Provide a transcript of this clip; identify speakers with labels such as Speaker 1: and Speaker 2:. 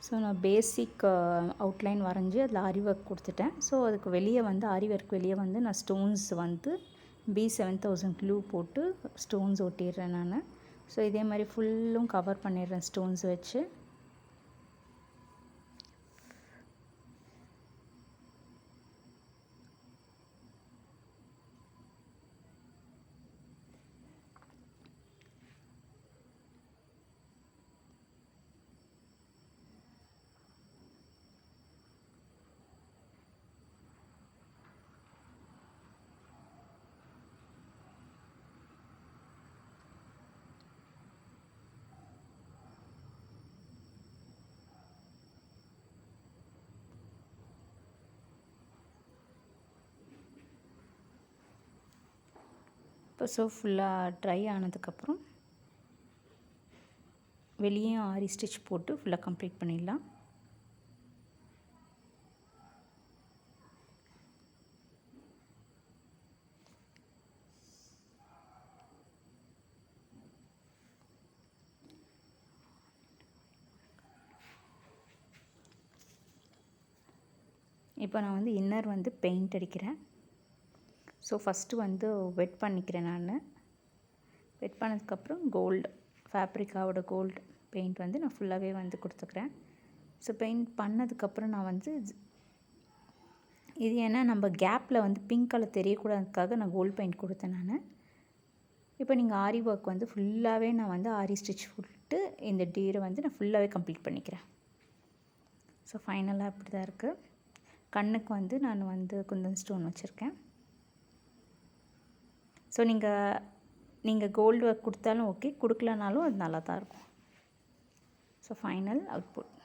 Speaker 1: So நான் பேசிக் outline வரைஞ்சி அதில் ஆரி ஒர்க் கொடுத்துட்டேன். ஸோ அதுக்கு வெளியே வந்து ஆரி ஒர்க் வெளியே வந்து நான் ஸ்டோன்ஸ் வந்து B7000 க்ளூ போட்டு ஸ்டோன்ஸ் ஒட்டிடுறேன் நான். ஸோ இதே மாதிரி ஃபுல்லும் கவர் பண்ணிடுறேன் ஸ்டோன்ஸ் வச்சு. இப்போ ஸோ ஃபுல்லாக ட்ரை ஆனதுக்கப்புறம் வெளியே ஆரி ஸ்டிச் போட்டு ஃபுல்லாக கம்ப்ளீட் பண்ணிடலாம். இப்போ நான் வந்து இன்னர் வந்து பெயிண்ட் அடிக்கிறேன். ஸோ ஃபஸ்ட்டு வந்து வெட் பண்ணிக்கிறேன் நான். வெட் பண்ணதுக்கப்புறம் கோல்டு ஃபேப்ரிக்காவோட கோல்டு பெயிண்ட் வந்து நான் ஃபுல்லாகவே வந்து கொடுத்துக்கிறேன். ஸோ பெயிண்ட் பண்ணதுக்கப்புறம் நான் வந்து இது ஏன்னா நம்ம கேப்பில் வந்து பிங்க் கலர் தெரியக்கூடாதுக்காக நான் கோல்டு பெயிண்ட் கொடுத்தேன் நான். இப்போ நீங்கள் ஆரி ஒர்க் வந்து ஃபுல்லாகவே நான் வந்து ஆரி ஸ்டிச் போட்டு இந்த டீரை வந்து நான் ஃபுல்லாகவே கம்ப்ளீட் பண்ணிக்கிறேன். ஸோ ஃபைனலாக இப்படி தான் இருக்குது. கண்ணுக்கு வந்து நான் வந்து குந்தன் ஸ்டோன் வச்சுருக்கேன். ஸோ நீங்கள் கோல்டு ஒர்க் கொடுத்தாலும் ஓகே, கொடுக்கலனாலும் அது நல்லா தான் இருக்கும். So final output.